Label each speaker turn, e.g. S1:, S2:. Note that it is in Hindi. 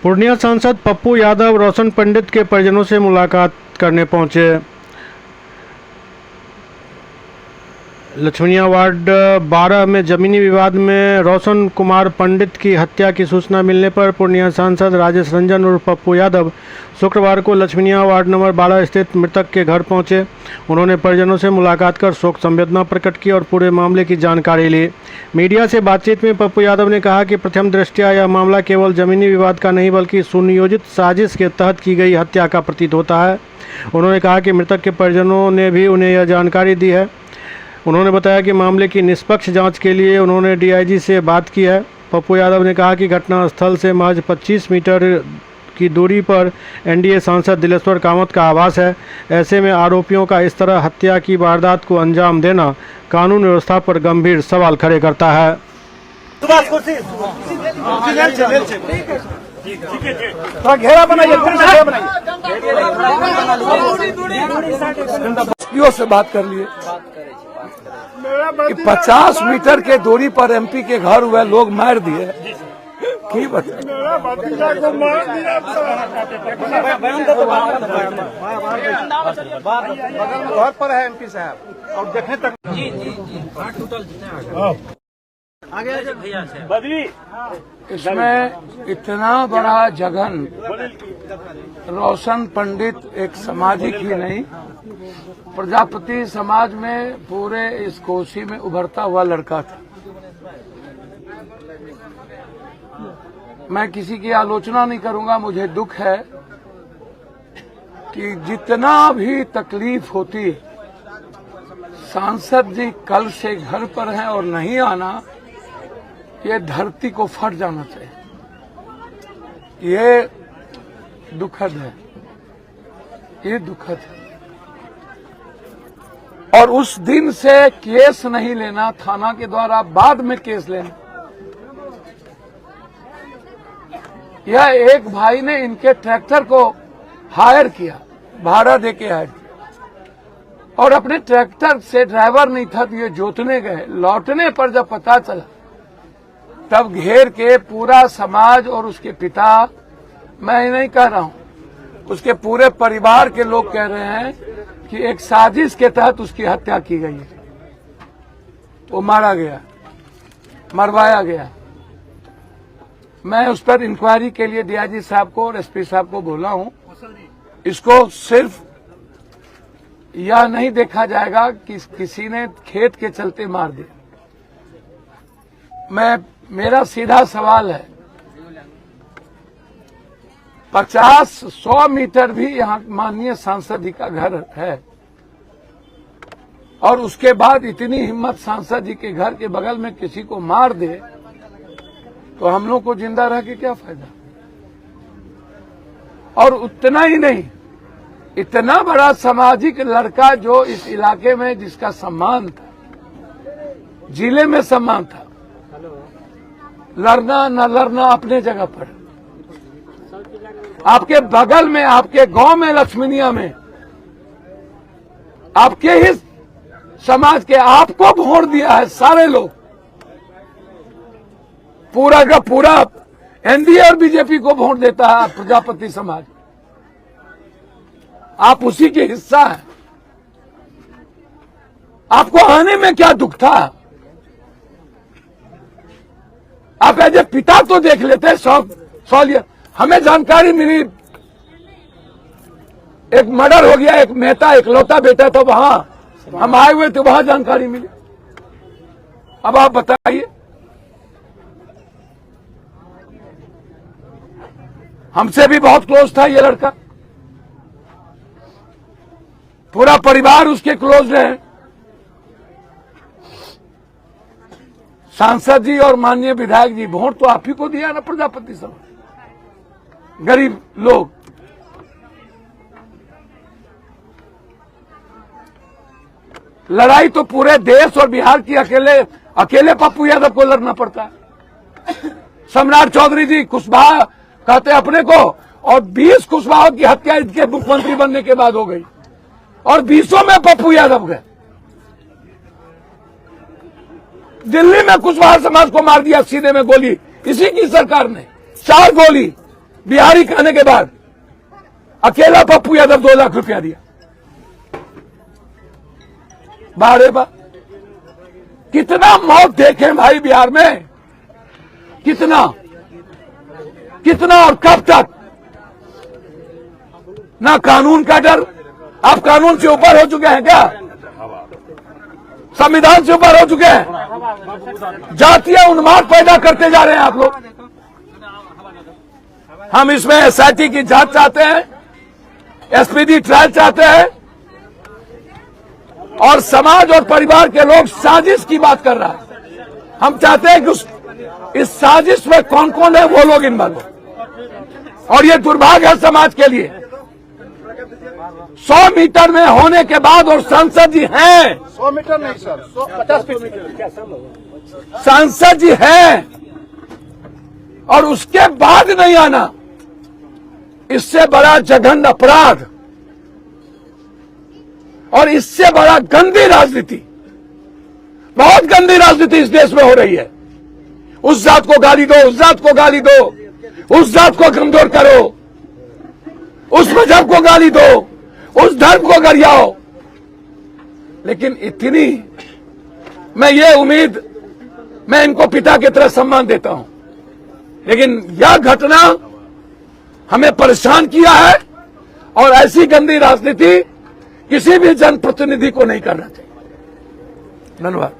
S1: पूर्णिया सांसद पप्पू यादव रोशन पंडित के परिजनों से मुलाकात करने पहुंचे। लक्ष्मणिया वार्ड 12 में जमीनी विवाद में रोशन कुमार पंडित की हत्या की सूचना मिलने पर पूर्णिया सांसद राजेश रंजन और पप्पू यादव शुक्रवार को लक्ष्मणिया वार्ड नंबर 12 स्थित मृतक के घर पहुंचे। उन्होंने परिजनों से मुलाकात कर शोक संवेदना प्रकट की और पूरे मामले की जानकारी ली। मीडिया से बातचीत में पप्पू यादव ने कहा कि प्रथम दृष्टया यह मामला केवल जमीनी विवाद का नहीं बल्कि सुनियोजित साजिश के तहत की गई हत्या का प्रतीत होता है। उन्होंने कहा कि मृतक के परिजनों ने भी उन्हें यह जानकारी दी है। उन्होंने बताया कि मामले की निष्पक्ष जांच के लिए उन्होंने डीआईजी से बात की है। पप्पू यादव ने कहा कि घटनास्थल से महज 25 मीटर की दूरी पर एनडीए सांसद दिलेश्वर कामत का आवास है। ऐसे में आरोपियों का इस तरह हत्या की वारदात को अंजाम देना कानून व्यवस्था पर गंभीर सवाल खड़े करता है।
S2: घेरा बनाइए, से बात कर लिए कि 50 मीटर के दूरी पर एमपी के घर हुए लोग मार दिए। की बता मेरा भतीजा को मार दिया घर पर है एमपी साहब और देखने तक इसमें इतना बड़ा जघन रोशन पंडित एक सामाजिक ही नहीं प्रजापति समाज में पूरे इस कोसी में उभरता हुआ लड़का था। मैं किसी की आलोचना नहीं करूंगा। मुझे दुख है कि जितना भी तकलीफ होती सांसद जी कल से घर पर हैं और नहीं आना, ये धरती को फट जाना चाहिए। ये दुखद है, ये दुखद है। और उस दिन से केस नहीं लेना थाना के द्वारा, बाद में केस लेना। यह एक भाई ने इनके ट्रैक्टर को हायर किया, भाड़ा देके हायर किया और अपने ट्रैक्टर से ड्राइवर नहीं था तो ये जोतने गए। लौटने पर जब पता चला तब घेर के पूरा समाज और उसके पिता, मैं नहीं कह रहा हूं, उसके पूरे परिवार के लोग कह रहे हैं कि एक साजिश के तहत उसकी हत्या की गई है। वो मारा गया, मरवाया गया। मैं उस पर इंक्वायरी के लिए डीआईजी साहब को और एसपी साहब को बोला हूं। इसको सिर्फ यह नहीं देखा जाएगा कि किसी ने खेत के चलते मार दिया। मेरा सीधा सवाल है, 50-100 मीटर भी यहाँ माननीय सांसद जी का घर है और उसके बाद इतनी हिम्मत सांसद जी के घर के बगल में किसी को मार दे तो हम लोग को जिंदा रह के क्या फायदा। और उतना ही नहीं, इतना बड़ा सामाजिक लड़का जो इस इलाके में जिसका सम्मान था, जिले में सम्मान था, लड़ना न लड़ना अपने जगह पर। आपके बगल में, आपके गांव में, लक्ष्मणिया में आपके ही समाज के आपको वोट दिया है सारे लोग। पूरा का पूरा एनडीए और बीजेपी को वोट देता है प्रजापति समाज। आप उसी के हिस्सा हैं। आपको आने में क्या दुख था? आप एज ए पिता तो देख लेते। सवालिया हमें जानकारी मिली, एक मर्डर हो गया, एक मेहता इकलौता बेटा था, वहां हम आए हुए थे, वहां जानकारी मिली। अब आप बताइए, हमसे भी बहुत क्लोज था ये लड़का, पूरा परिवार उसके क्लोज रहे। सांसद जी और माननीय विधायक जी, वोट तो आप ही को दिया ना प्रजापति समाज, गरीब लोग। लड़ाई तो पूरे देश और बिहार की अकेले पप्पू यादव को लड़ना पड़ता है। सम्राट चौधरी जी कुशवाहा कहते अपने को, और 20 कुशवाहा की हत्या इनके मुख्यमंत्री बनने के बाद हो गई और 20 में पप्पू यादव गए। दिल्ली में कुशवाहा समाज को मार दिया सीने में गोली, इसी की सरकार ने 4 गोली बिहारी कहने के बाद अकेला पप्पू यादव 2 लाख रुपया दिया। बारे बा कितना मौत देखे भाई बिहार में, कितना कितना और कब तक? ना कानून का डर। आप कानून से ऊपर हो चुके हैं क्या? संविधान से ऊपर हो चुके हैं। जातीय उन्माद पैदा करते जा रहे हैं आप लोग। हम इसमें एसआईटी की जांच चाहते हैं, एसपीडी ट्रायल चाहते हैं, और समाज और परिवार के लोग साजिश की बात कर रहा है। हम चाहते हैं कि इस साजिश में कौन कौन है वो लोग इन्वॉल्व हो। और ये दुर्भाग्य है समाज के लिए। 100 मीटर में होने के बाद, और सांसद जी हैं,
S3: 100 मीटर नहीं सर, 50 मीटर
S2: सांसद जी हैं, और उसके बाद नहीं आना, इससे बड़ा जघन्य अपराध और इससे बड़ा गंदी राजनीति, बहुत गंदी राजनीति इस देश में हो रही है। उस जात को गाली दो, उस जात को गाली दो, उस जात को कमजोर करो, उस मजहब को गाली दो, उस धर्म को गरियाओ। लेकिन इतनी, मैं ये उम्मीद, मैं इनको पिता की तरह सम्मान देता हूं, लेकिन यह घटना हमें परेशान किया है, और ऐसी गंदी राजनीति किसी भी जनप्रतिनिधि को नहीं करना चाहिए। धन्यवाद।